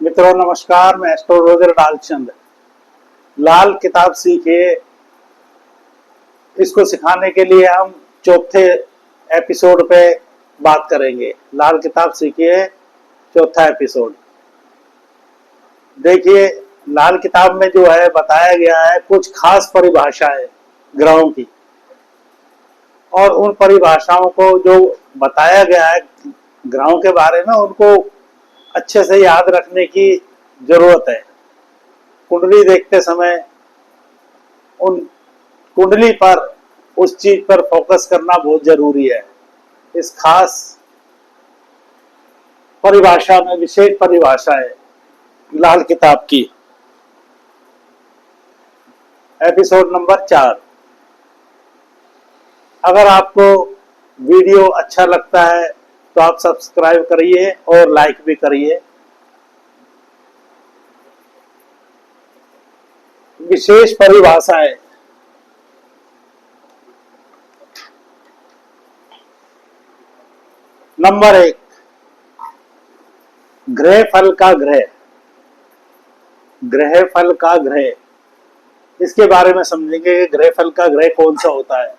मित्रों नमस्कार, मैं एस्ट्रोलॉजर डालचंद। लाल किताब सीखिए, इसको सिखाने के लिए हम चौथे एपिसोड पे बात करेंगे। लाल किताब सीखिए, चौथा एपिसोड। देखिए, लाल किताब में जो है बताया गया है कुछ खास परिभाषाएं ग्रहों की, और उन परिभाषाओं को जो बताया गया है ग्रहों के बारे में, उनको अच्छे से याद रखने की जरूरत है। कुंडली देखते समय उन कुंडली पर उस चीज पर फोकस करना बहुत जरूरी है। इस खास परिभाषा में विशेष परिभाषा है लाल किताब की। Episode number 4। अगर आपको वीडियो अच्छा लगता है तो आप सब्सक्राइब करिए और लाइक भी करिए। विशेष परिभाषाएं। नंबर 1, ग्रह फल का ग्रह। ग्रह फल का ग्रह, इसके बारे में समझेंगे कि ग्रह फल का ग्रह कौन सा होता है।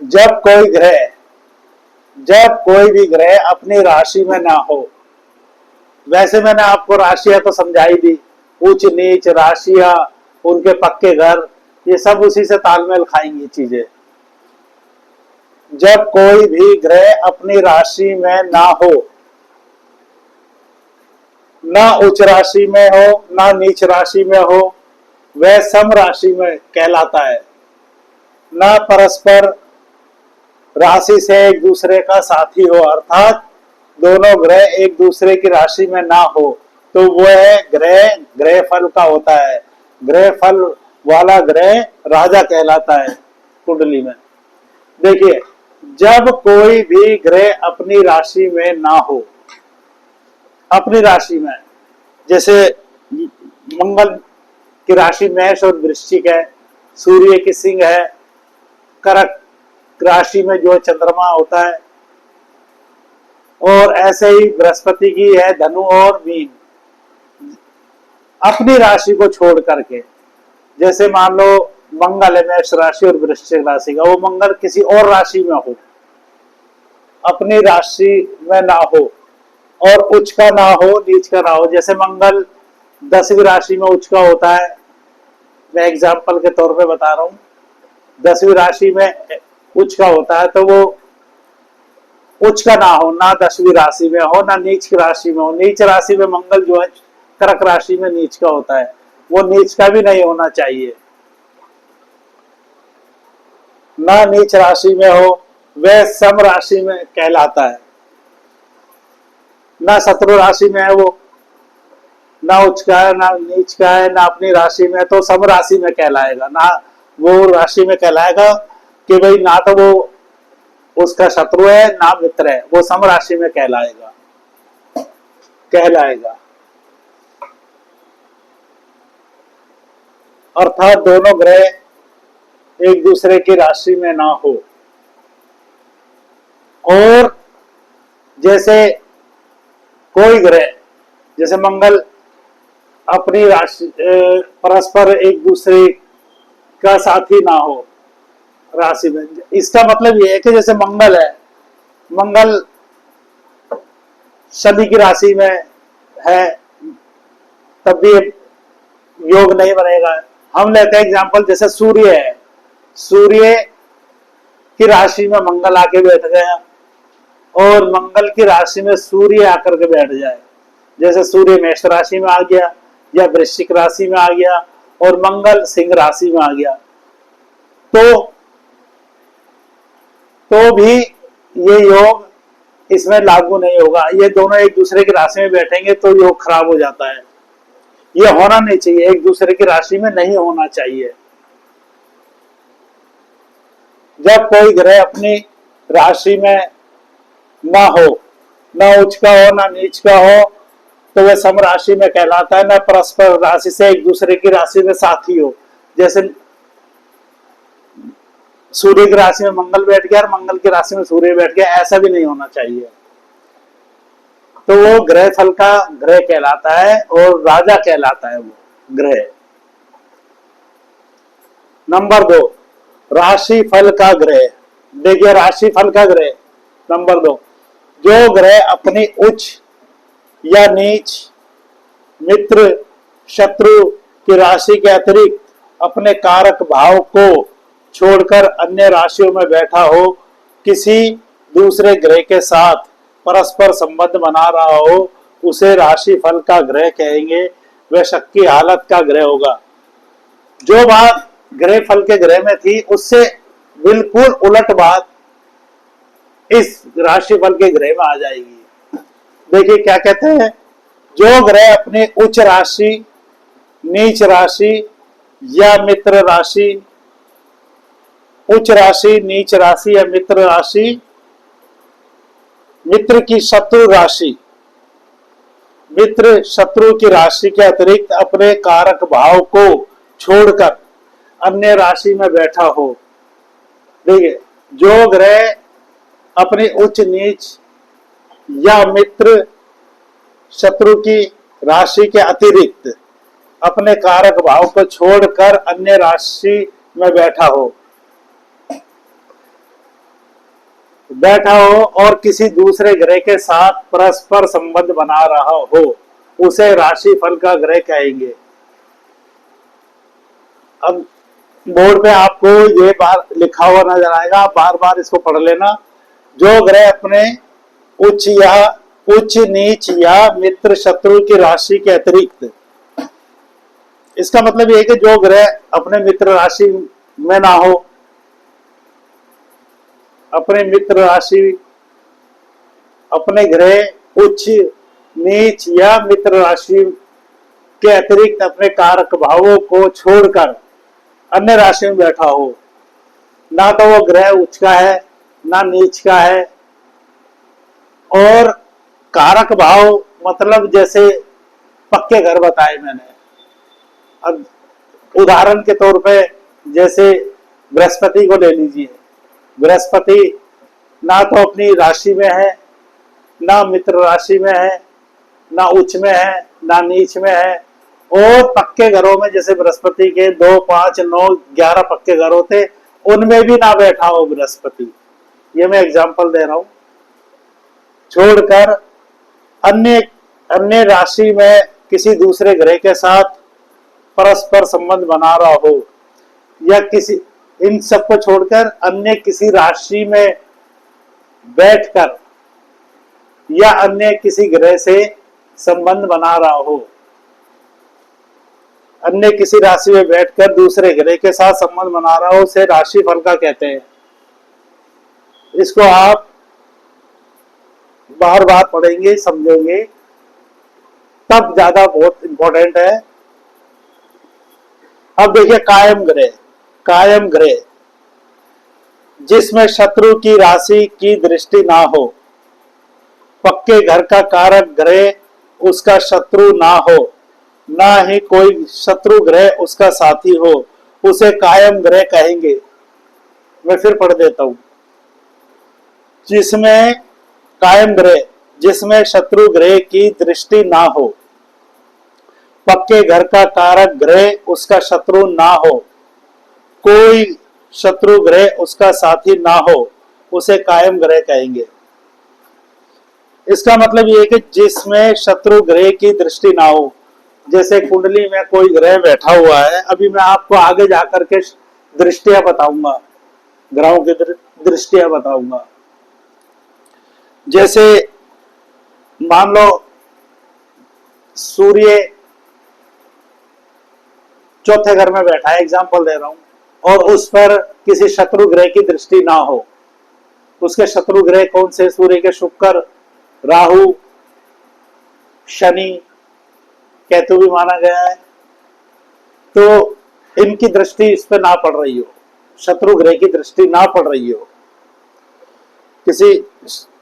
जब कोई भी ग्रह अपनी राशि में ना हो, वैसे मैंने आपको राशियां तो समझाई दी, उच्च नीच राशियां, उनके पक्के घर, ये सब उसी से तालमेल खाएंगी चीजें। जब कोई भी ग्रह अपनी राशि में ना हो, ना उच्च राशि में हो ना नीच राशि में हो, वह सम राशि में कहलाता है। ना परस्पर राशि से एक दूसरे का साथी हो, अर्थात दोनों ग्रह एक दूसरे की राशि में ना हो, तो वह ग्रह ग्रह फल का होता है। ग्रह फल वाला ग्रह राजा कहलाता है कुंडली में। देखिए, जब कोई भी ग्रह अपनी राशि में ना हो, अपनी राशि में, जैसे मंगल की राशि मेष और वृश्चिक है, सूर्य की सिंह है, कर्क राशि में जो चंद्रमा होता है, और ऐसे ही बृहस्पति की है धनु और मीन। अपनी राशि को छोड़ करके, जैसे मान लो मंगल है मेष राशि और वृश्चिक राशि का, वो मंगल किसी और राशि में हो, अपनी राशि में ना हो, और उच्च का ना हो नीच का ना हो। जैसे मंगल 10वीं राशि में उच्च का होता है, मैं एग्जाम्पल के तौर पे बता रहा हूं, 10वीं राशि में उच्च का होता है, तो वो उच्च का ना हो, ना 10वीं राशि में हो ना नीच की राशि में हो। नीच राशि में मंगल जो है कर्क राशि में नीच का होता है, वो नीच का भी नहीं होना चाहिए। ना नीच राशि में हो, वह सम राशि में कहलाता है। ना शत्रु राशि में है वो, ना उच्च का है ना नीच का है, ना अपनी राशि में, तो सम राशि में कहलाएगा। ना वो राशि में कहलाएगा कि भाई ना तो वो उसका शत्रु है ना मित्र है, वो सम राशि में कहलाएगा। अर्थात दोनों ग्रह एक दूसरे की राशि में ना हो। और जैसे कोई ग्रह, जैसे मंगल अपनी राशि परस्पर एक दूसरे का साथी ना हो राशि में, इसका मतलब यह है कि जैसे मंगल है, मंगल शनि की राशि में है, तब भी योग नहीं बनेगा। हम लेते हैं एग्जांपल, जैसे सूर्य है, सूर्य की राशि में मंगल आके बैठ गया, और मंगल की राशि में सूर्य आकर के बैठ जाए, जैसे सूर्य मेष राशि में आ गया या वृश्चिक राशि में आ गया और मंगल सिंह राशि में आ गया, तो भी ये योग इसमें लागू नहीं होगा। ये दोनों एक दूसरे की राशि में बैठेंगे तो योग खराब हो जाता है। ये होना नहीं चाहिए, एक दूसरे की राशि में नहीं होना चाहिए। जब कोई ग्रह अपनी राशि में ना हो, ना उच्च का हो ना नीच का हो, तो वह सम राशि में कहलाता है। ना परस्पर राशि से एक दूसरे की राशि में साथी हो, जैसे सूर्य की राशि में मंगल बैठ गया और मंगल की राशि में सूर्य बैठ गया, ऐसा भी नहीं होना चाहिए। तो वो ग्रह फल का ग्रह कहलाता है और राजा कहलाता है वो ग्रह। नंबर 2, राशि फल का ग्रह। देखिए राशि फल का ग्रह नंबर 2, जो ग्रह अपनी उच्च या नीच, मित्र, शत्रु की राशि के अतिरिक्त अपने कारक भाव को छोड़कर अन्य राशियों में बैठा हो, किसी दूसरे ग्रह के साथ परस्पर संबंध बना रहा हो, उसे राशि फल का ग्रह कहेंगे। वह शक की हालत का ग्रह होगा। जो बात ग्रह फल के ग्रह में थी उससे बिल्कुल उलट बात इस राशि फल के ग्रह में आ जाएगी। देखिए क्या कहते हैं, जो ग्रह अपनी उच्च राशि, नीच राशि या मित्र राशि, उच्च राशि, नीच राशि या मित्र राशि, मित्र की शत्रु राशि, मित्र शत्रु की राशि के अतिरिक्त अपने कारक भाव को छोड़कर अन्य राशि में बैठा हो। देखिए जो ग्रह अपनी उच्च नीच या मित्र शत्रु की राशि के अतिरिक्त अपने कारक भाव को छोड़कर अन्य राशि में बैठा हो और किसी दूसरे ग्रह के साथ परस्पर संबंध बना रहा हो, उसे राशि फल का ग्रह कहेंगे। अब बोर्ड पे आपको ये बार लिखा हुआ नजर आएगा, आप बार बार इसको पढ़ लेना। जो ग्रह अपने उच्च नीच या मित्र शत्रु की राशि के अतिरिक्त, इसका मतलब ये है कि जो ग्रह अपने मित्र राशि में ना हो, अपने मित्र राशि, अपने ग्रह उच्च नीच या मित्र राशि के अतिरिक्त अपने कारक भावों को छोड़कर अन्य राशि में बैठा हो। ना तो वो ग्रह उच्च का है ना नीच का है, और कारक भाव मतलब जैसे पक्के घर बताए मैंने। अब उदाहरण के तौर पे जैसे बृहस्पति को ले लीजिए। बृहस्पति ना तो अपनी राशि में है, ना मित्र राशि में है, ना उच्च में है, ना नीच में है, और पक्के घरों में जैसे बृहस्पति के 2, 5, 9, 11 पक्के घर होते, उनमें भी ना बैठा हो बृहस्पति। ये मैं एग्जांपल दे रहा हूं। छोड़कर अन्य राशि में किसी दूसरे ग्रह के साथ परस्पर संबंध बना रहा हो, या किसी इन सबको छोड़कर अन्य किसी राशि में बैठकर या अन्य किसी ग्रह से संबंध बना रहा हो, अन्य किसी राशि में बैठकर दूसरे ग्रह के साथ संबंध बना रहा हो, उसे राशि फल का कहते हैं। इसको आप बार बार पढ़ेंगे, समझेंगे, तब ज्यादा बहुत इंपॉर्टेंट है। अब देखिए कायम ग्रह जिसमें शत्रु की राशि की दृष्टि ना हो, पक्के घर का कारक ग्रह उसका शत्रु ना हो, ना ही कोई शत्रु ग्रह उसका साथी हो, उसे कायम ग्रह कहेंगे। मैं फिर पढ़ देता हूं। जिसमें कायम ग्रह जिसमें शत्रु ग्रह की दृष्टि ना हो, पक्के घर का कारक ग्रह उसका शत्रु ना हो, कोई शत्रु ग्रह उसका साथी ना हो, उसे कायम ग्रह कहेंगे। इसका मतलब ये है कि जिसमें शत्रु ग्रह की दृष्टि ना हो। जैसे कुंडली में कोई ग्रह बैठा हुआ है, अभी मैं आपको आगे जाकर के दृष्टियां बताऊंगा, ग्रहों की दृष्टियां बताऊंगा। जैसे मान लो सूर्य चौथे घर में बैठा है, एग्जांपल दे रहा हूं, और उस पर किसी शत्रु ग्रह की दृष्टि ना हो। उसके शत्रु ग्रह कौन से? सूर्य के शुक्र, राहु, शनि, केतु भी माना गया है। तो इनकी दृष्टि इस पर ना पड़ रही हो, शत्रु ग्रह की दृष्टि ना पड़ रही हो, किसी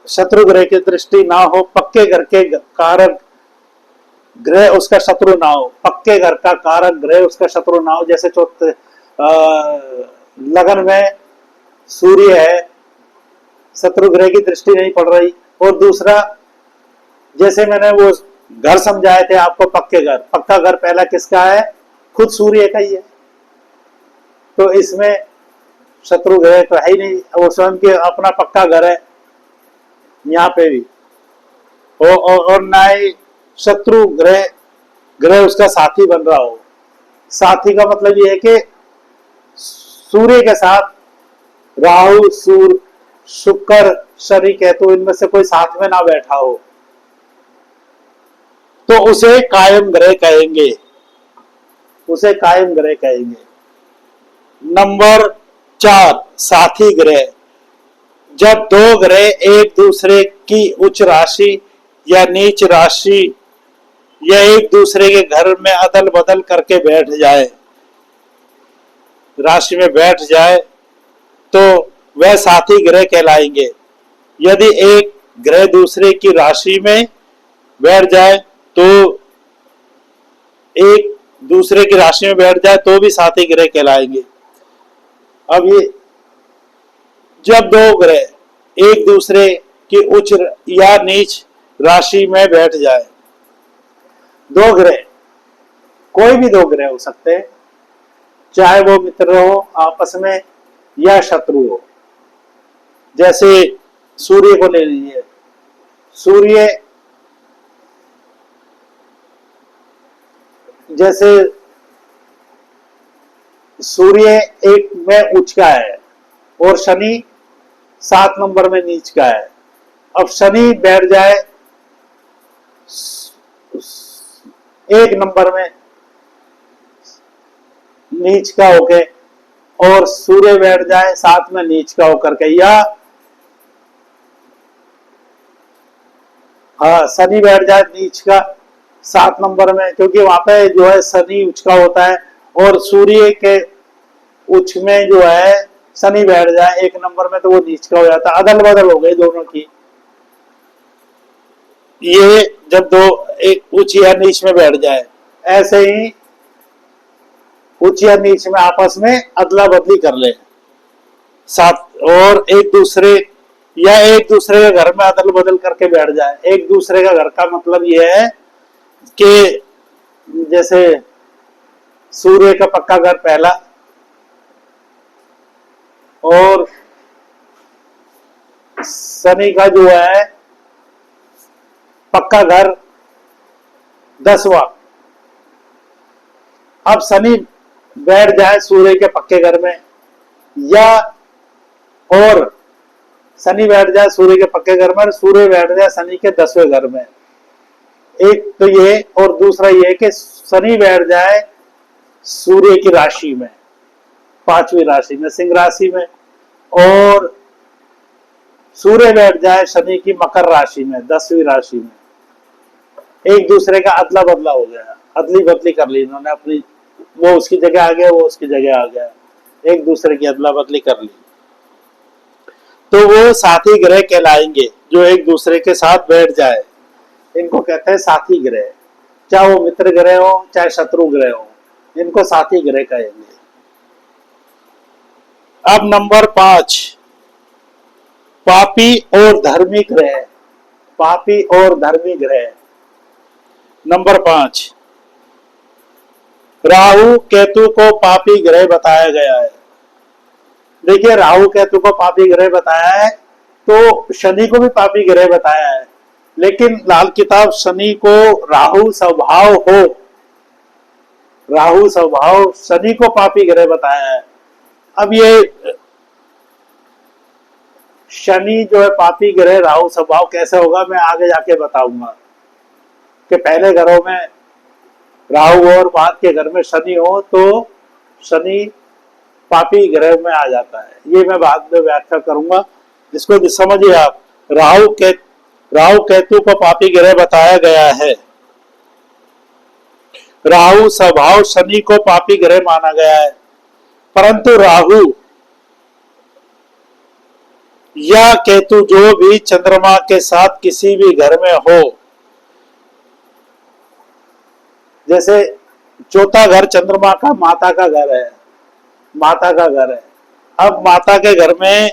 शत्रु ग्रह की दृष्टि ना हो, पक्के घर के कारक ग्रह उसका शत्रु ना हो, पक्के घर का कारक ग्रह उसका शत्रु ना हो। जैसे चौथे लगन में सूर्य है, शत्रु ग्रह की दृष्टि नहीं पड़ रही, और दूसरा जैसे मैंने वो घर समझाए थे आपको, पक्के घर, पक्का घर पहला किसका है? खुद सूर्य का ही है। तो इसमें शत्रु ग्रह तो है ही नहीं, वो स्वयं के अपना पक्का घर है यहाँ पे भी। और ना ही शत्रु ग्रह ग्रह उसका साथी बन रहा हो। साथी का मतलब ये है कि सूर्य के साथ राहु, सूर्य, शुक्र, शनि, केतु, इनमें से कोई साथ में ना बैठा हो तो उसे कायम ग्रह कहेंगे, उसे कायम ग्रह कहेंगे। नंबर 4, साथी ग्रह। जब दो ग्रह एक दूसरे की उच्च राशि या नीच राशि या एक दूसरे के घर में अदल बदल करके बैठ जाए, राशि में बैठ जाए, तो वह साथी ग्रह कहलाएंगे। यदि एक ग्रह दूसरे की राशि में बैठ जाए तो एक दूसरे की राशि में बैठ जाए तो भी साथी ग्रह कहलाएंगे। अब ये जब दो ग्रह एक दूसरे की उच्च या नीच राशि में बैठ जाए, दो ग्रह, कोई भी दो ग्रह हो सकते हैं, चाहे वो मित्र हो आपस में या शत्रु हो। जैसे सूर्य को ले लीजिए, सूर्य जैसे सूर्य एक में उच्च का है और शनि 7 नंबर में नीच का है। अब शनि बैठ जाए 1 नंबर में नीच का होके और सूर्य बैठ जाए 7 में नीच का होकर के, या हाँ शनि बैठ जाए नीच का 7 नंबर में, क्योंकि वहां पे जो है शनि उच्च का होता है, और सूर्य के उच्च में जो है शनि बैठ जाए 1 नंबर में तो वो नीच का हो जाता है। अदल बदल हो गई दोनों की। ये जब दो एक उच्च या नीच में बैठ जाए, ऐसे ही उच्च या नीच में आपस में अदला बदली कर ले साथ, और एक दूसरे के घर में अदल बदल करके बैठ जाए। एक दूसरे का घर का मतलब यह है कि जैसे सूर्य का पक्का घर पहला और शनि का जो है पक्का घर 10वां। अब शनि बैठ जाए सूर्य के पक्के घर में, या और शनि बैठ जाए सूर्य के पक्के घर में, सूर्य बैठ जाए शनि के 10वें घर में। एक तो ये, और दूसरा ये कि शनि बैठ जाए सूर्य की राशि में, 5वीं राशि में, सिंह राशि में, और सूर्य बैठ जाए शनि की मकर राशि में, 10वीं राशि में। एक दूसरे का अदला बदला हो गया, अदली बदली कर ली इन्होंने अपनी, वो उसकी जगह आ गया, वो उसकी जगह आ गया, एक दूसरे की अदला बदली कर ली, तो वो साथी ग्रह कहलाएंगे जो एक दूसरे के साथ बैठ जाए। इनको कहते हैं साथी ग्रह, चाहे वो मित्र ग्रह हो चाहे शत्रु ग्रह हो, इनको साथी ग्रह कहेंगे। अब नंबर 5, पापी और धर्मी ग्रह। पापी और धर्मी ग्रह। नंबर 5, राहु केतु को पापी ग्रह बताया गया है। देखिए राहु केतु को पापी ग्रह बताया है, तो शनि को भी पापी ग्रह बताया है, लेकिन लाल किताब शनि को राहु स्वभाव हो, राहु स्वभाव शनि को पापी ग्रह बताया है। अब ये शनि जो है पापी ग्रह राहु स्वभाव कैसे होगा मैं आगे जाके बताऊंगा, कि पहले घरों में राहु और बाद के घर में शनि हो तो शनि पापी ग्रह में आ जाता है। ये मैं बाद में व्याख्या करूंगा, जिसको समझिए आप। राहु केतु को पापी ग्रह बताया गया है। राहु स्वभाव शनि को पापी ग्रह माना गया है, परंतु राहु या केतु जो भी चंद्रमा के साथ किसी भी घर में हो, जैसे चौथा घर चंद्रमा का माता का घर है, माता का घर है। अब माता के घर में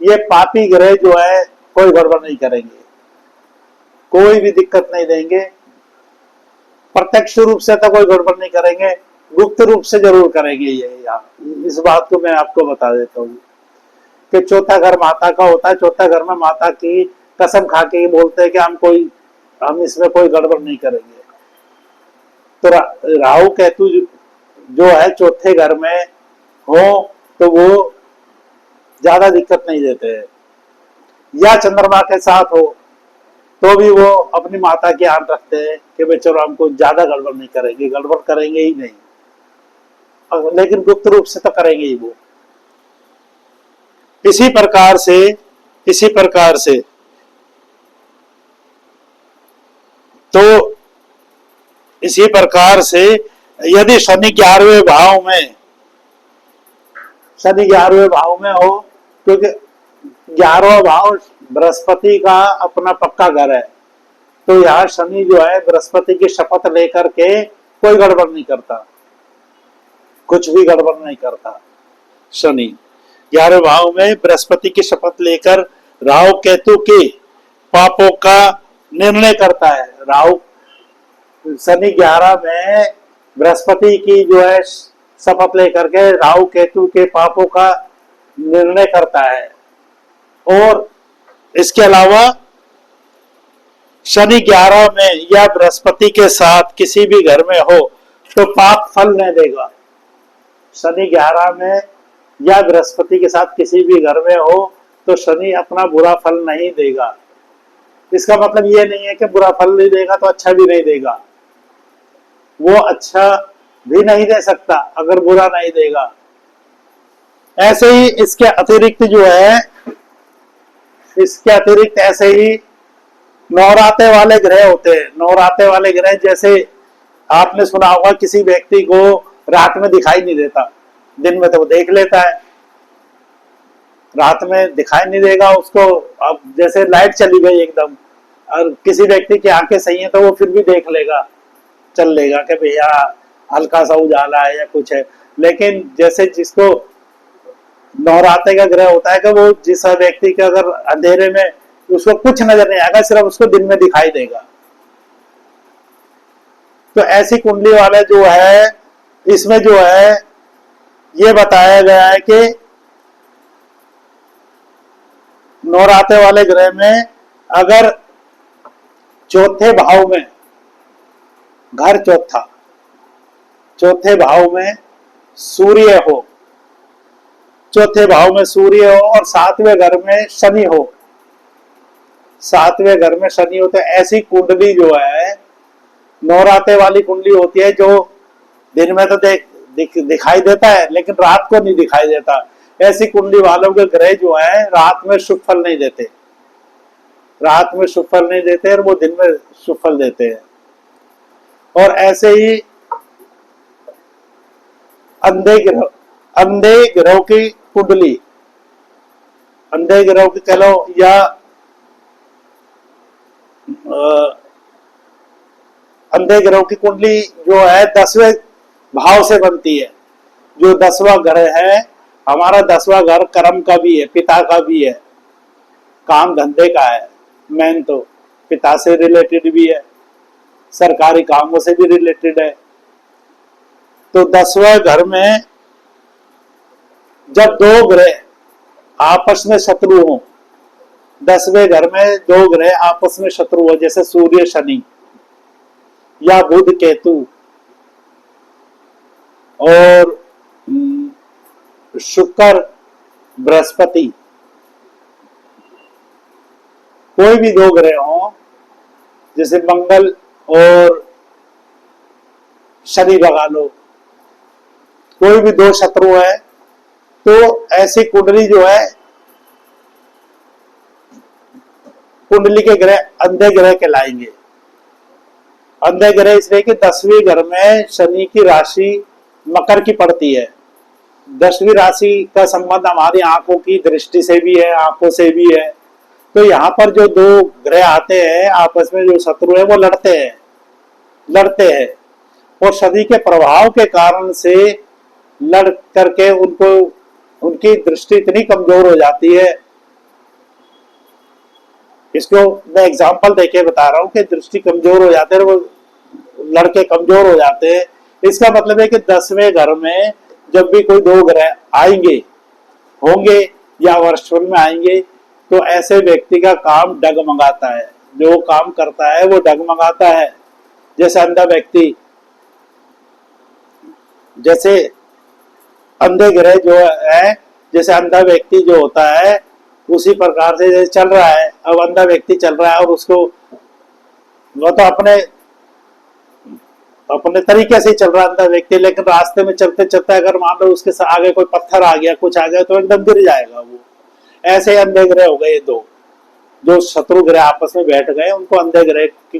ये पापी ग्रह जो है कोई गड़बड़ नहीं करेंगे। कोई भी दिक्कत नहीं देंगे। प्रत्यक्ष रूप से तो कोई गड़बड़ नहीं करेंगे, गुप्त रूप से जरूर करेंगे ये। इस बात को मैं आपको बता देता हूँ कि चौथा घर माता का होता है। चौथा घर में माता की कसम खा के बोलते हैं कि हम इसमें कोई गड़बड़ नहीं करेंगे। तो राहु केतु जो है चौथे घर में हो तो वो ज्यादा दिक्कत नहीं देते हैं। या चंद्रमा के साथ हो तो भी वो अपनी माता की आन रखते हैं कि भाई चलो हमको ज्यादा गड़बड़ नहीं करेंगे, गड़बड़ करेंगे ही नहीं, लेकिन गुप्त रूप से तो करेंगे ही वो। इसी प्रकार से तो इसी प्रकार से यदि शनि 11वें भाव में हो, क्योंकि 11वां भाव बृहस्पति का अपना पक्का घर है, तो यहाँ शनि जो है बृहस्पति की शपथ लेकर के कोई गड़बड़ नहीं करता, कुछ भी गड़बड़ नहीं करता। शनि 11वें भाव में बृहस्पति की शपथ लेकर राहु केतु के पापों का निर्णय करता है। शनि 11 में बृहस्पति की जो है शपथ लेकर के राहु केतु के पापों का निर्णय करता है। और इसके अलावा शनि 11 में या बृहस्पति के साथ किसी भी घर में हो तो पाप फल नहीं देगा। शनि 11 में या बृहस्पति के साथ किसी भी घर में हो तो शनि अपना बुरा फल नहीं देगा। इसका मतलब ये नहीं है कि बुरा फल नहीं देगा तो अच्छा भी नहीं देगा, वो अच्छा भी नहीं दे सकता अगर बुरा नहीं देगा। ऐसे ही इसके अतिरिक्त ऐसे ही नौराते वाले ग्रह होते हैं। नौराते वाले ग्रह जैसे आपने सुना होगा किसी व्यक्ति को रात में दिखाई नहीं देता, दिन में तो वो देख लेता है, रात में दिखाई नहीं देगा उसको। अब जैसे लाइट चली गई एकदम और किसी व्यक्ति की आंखें सही है तो वो फिर भी देख लेगा, चल लेगा कि भैया हल्का सा उजाला है या कुछ है। लेकिन जैसे जिसको नौराते का ग्रह होता है कि वो जिस व्यक्ति के अगर अंधेरे में उसको कुछ नजर नहीं आएगा, सिर्फ उसको दिन में दिखाई देगा। तो ऐसी कुंडली वाले जो है इसमें जो है ये बताया गया है कि नौराते वाले ग्रह में अगर चौथे भाव में घर चौथे भाव में सूर्य हो, चौथे भाव में सूर्य हो और सातवें घर में शनि हो, सातवें घर में शनि हो, तो ऐसी कुंडली जो है नौराते वाली कुंडली होती है जो दिन में तो दिखाई देता है लेकिन रात को नहीं दिखाई देता। ऐसी कुंडली वालों के ग्रह जो है रात में शुभ फल नहीं देते, रात में शुभ फल नहीं देते और वो दिन में शुभ फल देते हैं। और ऐसे ही अंधे ग्रह की कुंडली, अंधे ग्रह की कह लो या अंधे ग्रह की कुंडली जो है 10वें भाव से बनती है। जो 10वां घर है हमारा, 10वां घर कर्म का भी है, पिता का भी है, काम धंधे का है, मेन तो पिता से रिलेटेड भी है, सरकारी कामों से भी रिलेटेड है। तो 10वें घर में जब दो ग्रह आपस में शत्रु हो, 10वें घर में दो ग्रह आपस में शत्रु हो, जैसे सूर्य शनि या बुध केतु और शुक्र बृहस्पति, कोई भी दो ग्रह हो, जैसे मंगल और शनि लगा लो, कोई भी दो शत्रु है, तो ऐसी कुंडली जो है कुंडली के ग्रह अंधे ग्रह कहलाएंगे। अंधे ग्रह इसलिए कि 10वें घर में शनि की राशि मकर की पड़ती है। 10वीं राशि का संबंध हमारी आंखों की दृष्टि से भी है, आंखों से भी है। तो यहाँ पर जो दो ग्रह आते हैं आपस में, जो शत्रु है वो लड़ते हैं और शनि के प्रभाव के कारण से लड़ करके उनकी दृष्टि इतनी कमजोर हो जाती है इसको मैं एग्जांपल देके बता रहा हूँ कि दृष्टि कमजोर हो जाते हैं, वो लड़के कमजोर हो जाते हैं। इसका मतलब है कि 10वें घर में जब भी कोई दो ग्रह आएंगे होंगे या वर्षफल में आएंगे तो ऐसे व्यक्ति का काम डगमगाता है, जो काम करता है वो डगमगाता है। जैसे अंधा व्यक्ति, जैसे अंधे ग्रह जो है, जैसे अंधा व्यक्ति जो होता है उसी प्रकार से जैसे चल रहा है, अब अंधा व्यक्ति चल रहा है और उसको वो तो अपने अपने तरीके से चल रहा है अंधा व्यक्ति, लेकिन रास्ते में चलते चलते अगर मान लो उसके आगे कोई पत्थर आ गया, कुछ आ गया तो एकदम गिर जाएगा वो। ऐसे अंधे ग्रह हो गए दो, जो शत्रु ग्रह आपस में बैठ गए उनको अंधे ग्रह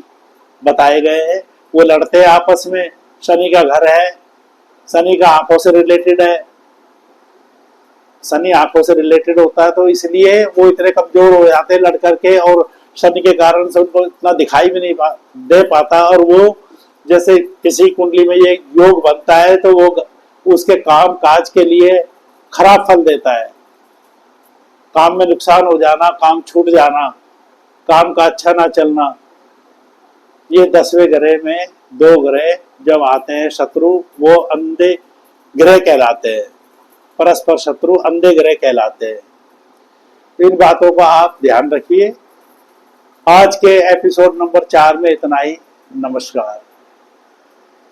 बताए गए हैं। वो लड़ते हैं आपस में। शनि का घर है, शनि का आंखों से रिलेटेड है, शनि आंखों से रिलेटेड होता है, तो इसलिए वो इतने कमजोर हो जाते हैं लड़ करके, और शनि के कारण से उनको इतना दिखाई भी नहीं दे पाता। और वो जैसे किसी कुंडली में ये योग बनता है तो वो उसके काम काज के लिए खराब फल देता है। काम में नुकसान हो जाना, काम छूट जाना, काम का अच्छा ना चलना, ये 10वें ग्रह में दो ग्रह जब आते हैं शत्रु, वो अंधे ग्रह कहलाते हैं। परस्पर शत्रु अंधे ग्रह कहलाते हैं। इन बातों का आप ध्यान रखिए। आज के एपिसोड नंबर 4 में इतना ही। नमस्कार।